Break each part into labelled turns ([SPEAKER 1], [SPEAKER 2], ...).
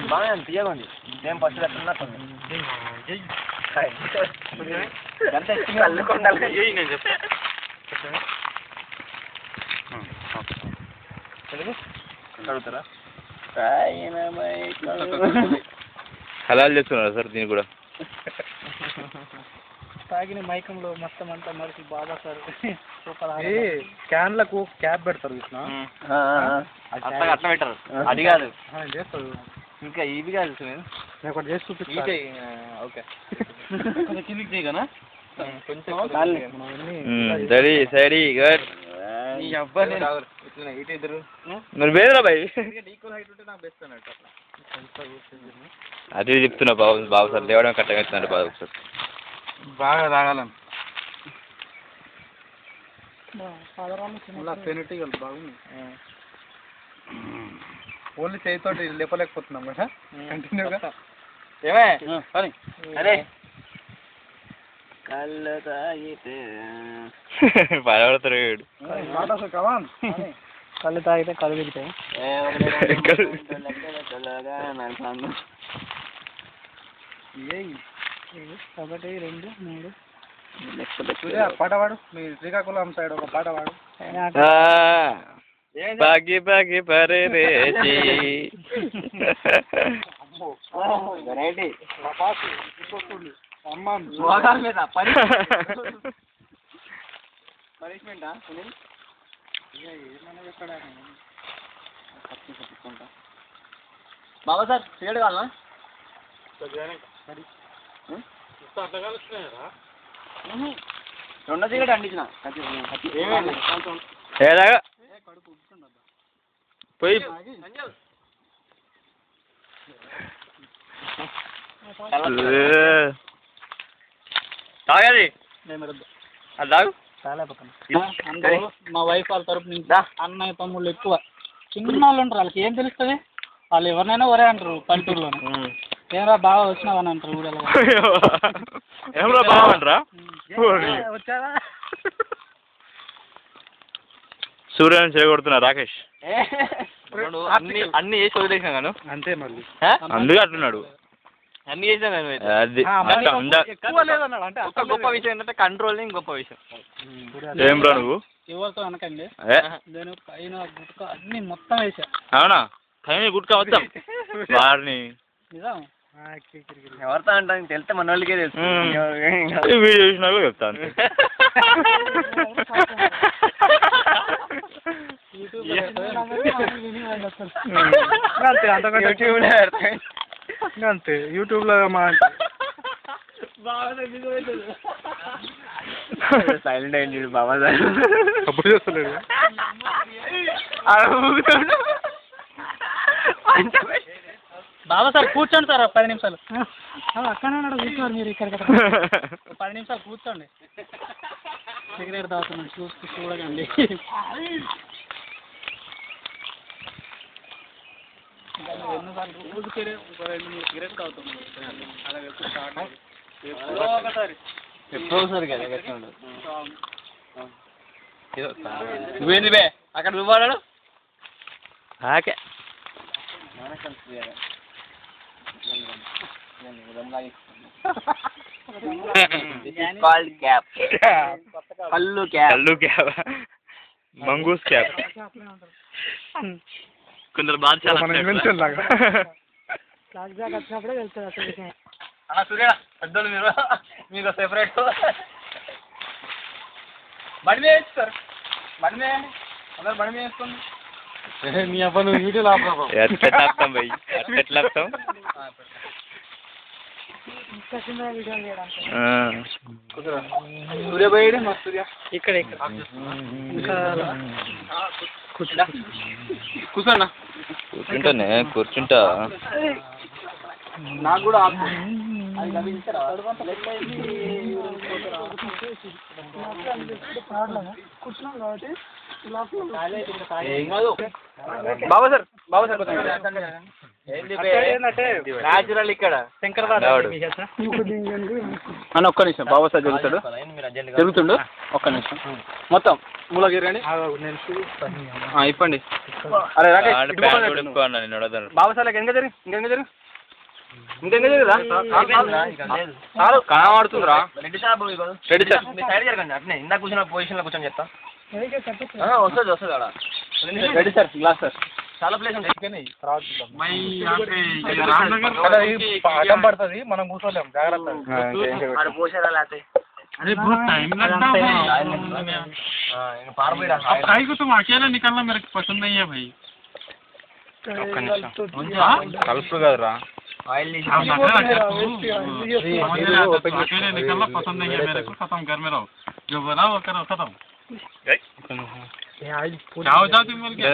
[SPEAKER 1] బాగా తీయకండి same first ఎట్లున్నట్టుంది నేను చెప్తాను అడుగుతారా
[SPEAKER 2] హలాల్ చేస్తున్నారా సార్ దీన్ని కూడా
[SPEAKER 3] తాగిన మైకంలో మొత్తం అంతా మరిచి బాబా సార్ క్యాన్లకు క్యాప్ పెడతారు
[SPEAKER 1] అట్లా పెట్టరు అది కాదు
[SPEAKER 3] చేస్తారు
[SPEAKER 1] ఇంకా ఇది కాదు నేను
[SPEAKER 3] ఒకటి చేసి చూపిస్తాను
[SPEAKER 1] ఓకే కిందికి చేయగనా కొంచెం
[SPEAKER 2] సరే సరే గుడ్ మరి వేదరా బాయ్ అదే చెప్తున్నా బాబు బాబు సార్ లేవడం కరెక్ట్గా అవుతుందండి బాబు సార్
[SPEAKER 3] బాగా తాగాలని పెనటీగలు బాగుంది ఓన్లీ చేయితోటి లేపలేకపోతున్నాం కదా కంటిన్యూగా
[SPEAKER 1] ఏమే అరే కళ్ళు తాగితే
[SPEAKER 2] పడతారు
[SPEAKER 3] కళ్ళు తాగితే కళ్ళు తిరుగుతాయి ఒకటి రెండు మూడు పాట పాడు మీ శ్రీకాకుళం సైడ్ ఒక పాట పాడు
[SPEAKER 2] బాగి బాగి పరే రేచి
[SPEAKER 1] పనిష్మెంటా సునీల్ బాబా సార్ సిగరెట్ కావాలా రెండో సిగరెట్ అండించిన
[SPEAKER 2] ఏలాగా పోయి తాగది అది తాగు
[SPEAKER 3] మా వైఫ్ వాళ్ళ తరపు నుంచి అన్నయ్య తమ్ముళ్ళు ఎక్కువ చిన్న వాళ్ళు ఉంటారు వాళ్ళకి ఏం తెలుస్తుంది వాళ్ళు ఎవరినైనా ఒరే అంటారు పల్లెటూరులోనే ఏమరా బాగా వచ్చినావని అంటారు ఊళ్ళో
[SPEAKER 2] ఏమరా బాగుంటారా
[SPEAKER 3] వచ్చారా
[SPEAKER 2] సూర్యాన్ని చేయగొడుతున్నా రాకేష్ అన్ని చేసి వదిలేసాం కాను
[SPEAKER 3] అంతే మళ్ళీ
[SPEAKER 2] అందుకే అంటున్నాడు
[SPEAKER 1] అన్ని చేసాం కానీ
[SPEAKER 2] అది
[SPEAKER 1] ఒక గొప్ప విషయం ఏంటంటే కంట్రోలింగ్ గొప్ప విషయం
[SPEAKER 2] ఏం రా నువ్వు
[SPEAKER 3] ఎవరితో అనకండి నేను పైన గుట్క అన్ని మొత్తం వేసా
[SPEAKER 2] అవునా పైన గుట్కా మొత్తం వారిని
[SPEAKER 3] నిజం
[SPEAKER 1] ఎవరితో అంటాను తెలిస్తే మన వాళ్ళకే తెలుసు
[SPEAKER 2] వీడియో చూసినా చెప్తాను
[SPEAKER 3] అంతే యూట్యూబ్లో మా
[SPEAKER 1] సైలెంట్ అయింది బాబా సార్
[SPEAKER 3] అప్పుడు చేస్తలేడు బాబా సార్ కూర్చోండి సార్ 10 నిమిషాలు అక్కడే కూర్చోండి మీరు ఇక్కడ 10 నిమిషాలు కూర్చోండి సిగరెట్ తాగుతున్నాను చూడకండి ఎన్నోసార్లు రోజుకి ఒక 2-3 సిగరెట్ తాగుతున్నాను ఒకసారి
[SPEAKER 1] ఎప్పుడో ఒకసారి కదా నువ్వేంది బే అక్కడ నువ్వు
[SPEAKER 2] ఓకే
[SPEAKER 1] కళ్ళు క్యాప్
[SPEAKER 2] కళ్ళు క్యాబ్ మంగూస్ క్యాబ్ కొందరు బాగా చాలా
[SPEAKER 3] వచ్చినప్పుడే వెళ్తుంది అసలు
[SPEAKER 1] అలా సూర్య పెద్దోళ్ళు మీరు మీకు సెపరేట్ బండి మీద సార్ బండి మీద అందరు బండి మీద వేసుకోండి
[SPEAKER 3] నీ అబ్బా నువ్వు వీడియో లాభం
[SPEAKER 2] ఎట్లాపుతాం భయ్ ఎట్లాపుతాం
[SPEAKER 1] సూర్య పోయాడు మా సూర్య
[SPEAKER 3] ఇక్కడ
[SPEAKER 1] కూర్చోన్నా
[SPEAKER 2] కూర్చుంటానే కూర్చుంటా
[SPEAKER 1] నాకు కూడా బాబా సార్ న్యాచురల్ ఇక్కడ
[SPEAKER 3] అన్న ఒక్క నిమిషం బాబా సార్ జరుగుతాడు జరుగుతుండు ఒక్క నిమిషం మొత్తం మూలగిరి ఇప్పండి అరే బాబా సార్ ఇంకా జరి ఇంకెంగా జరు ఇంకెంగా జరుగుదా కనబడుతుందిరా
[SPEAKER 1] రెడ్డి సార్
[SPEAKER 3] రెడ్డి సార్
[SPEAKER 1] మీ సైడ్ జరగండి అట్నే ఇందాక కూర్చున్న పొజిషన్లో కూర్చొని చెప్తా వస్తుంది వస్తుంది అక్కడ
[SPEAKER 3] రెడ్డి సార్ గ్లాస్ సార్
[SPEAKER 1] చాలా ప్లేస్ ఉంటాయి
[SPEAKER 3] అడ్డం పడుతుంది మనం కూర్చోలేము జాగ్రత్త
[SPEAKER 1] పోసారా లేకపోతే
[SPEAKER 4] अरे बहुत टाइम लगता है भाई को तुम अकेला निकलना मेरे को पसंद नहीं है भाई
[SPEAKER 3] కలుపు కదరా
[SPEAKER 4] अकेले निकलना पसंद नहीं है मेरे को खत्म घर में रहो जो बना वो करो खत्म क्या होता तुम मिल गया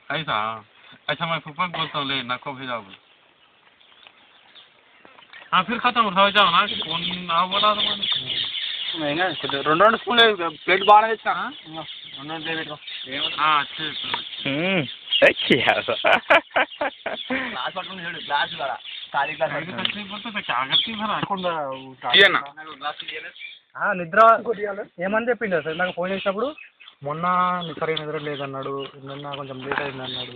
[SPEAKER 4] ऐसा अच्छा मैं फूफा बोलता हूँ ले नको भेजाओगे हाँ फिर खत्म हो जाओ ना फोन ना बोला तो
[SPEAKER 3] రెండు స్పూన్లు ప్లేట్ బాగానే తెచ్చిన
[SPEAKER 4] हाँ अच्छे
[SPEAKER 2] గ్లాస్
[SPEAKER 1] గ్లాస్ పట్టుకుని చూడు గ్లాస్ కూడా ఖాళీ గ్లాస్
[SPEAKER 4] तकलीफ बोलते थे क्या करती भरा
[SPEAKER 3] నిద్ర ఏమని చెప్పిండు సార్ నాకు ఫోన్ చేసినప్పుడు మొన్న సరైన నిద్ర లేదన్నాడు నిన్న కొంచెం లేట్ అయింది అన్నాడు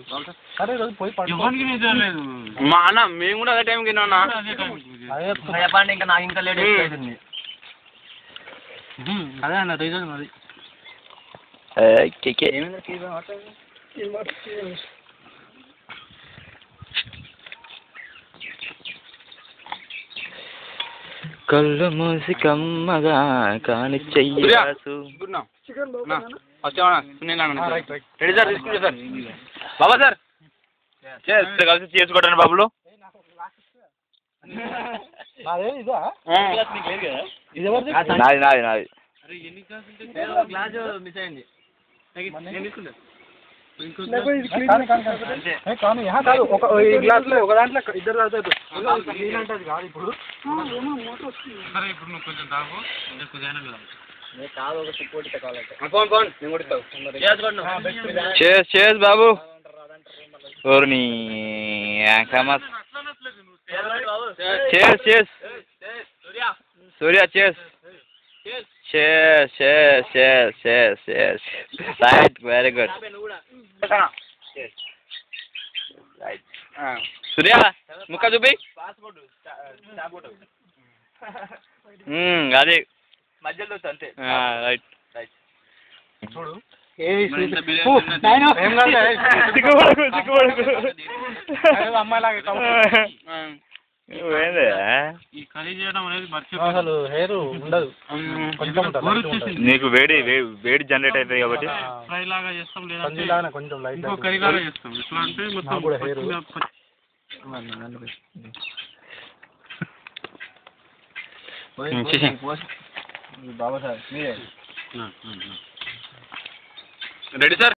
[SPEAKER 3] సరే రోజు పోయి
[SPEAKER 4] ఎవరికి నిద్ర లేదు
[SPEAKER 3] మా అన్న మేము కూడా అదే టైంకి విన్నా
[SPEAKER 1] చెప్పండి ఇంకా నాకు ఇంకా లేట్ అవుతుంది
[SPEAKER 3] అదే అన్న రీజన్ అది
[SPEAKER 2] కళ్ళు మూసి కమ్మగా కాని చెయ్యాసు
[SPEAKER 3] రెడీ సార్ తీసుకుంటా సార్ బాబా సార్
[SPEAKER 2] కలిసి చేసుకోవడానికి బాబులు నాది నాది నాది
[SPEAKER 1] గ్లాస్ మిస్ అయింది
[SPEAKER 3] కాదు ఈ గ్లాసులో ఒక దాంట్లో ఇద్దరు తాగుతారు కాదు ఇప్పుడు
[SPEAKER 4] సరే ఇప్పుడు నువ్వు కొంచెం తాగు
[SPEAKER 1] కాదు ఒక సపోర్ట్ కావాలంటే
[SPEAKER 3] నేను కొడుతావు
[SPEAKER 2] చేస్ బాబు ఓర్ని చేస్ సూర్య చేస్ రైట్ వెరీ గుడ్ సూర్య ముక్క చూపి అదే
[SPEAKER 1] మధ్యలో అంతే
[SPEAKER 2] రైట్
[SPEAKER 3] చూడు
[SPEAKER 4] ఈ కర్రీ చేయడం అనేది
[SPEAKER 3] అసలు హెయిర్ ఉండదు
[SPEAKER 2] నీకు వేడి వేడి జనరేట్ అవుతుంది కాబట్టి
[SPEAKER 4] ఫ్రై లాగా చేస్తాం లేదా
[SPEAKER 3] కొంచెం లైట్
[SPEAKER 4] ఇంకో కర్రీ లాగా చేస్తాం ఎట్లా అంటే మొత్తం
[SPEAKER 1] బాబా సార్ మీరే
[SPEAKER 3] రెడీ సార్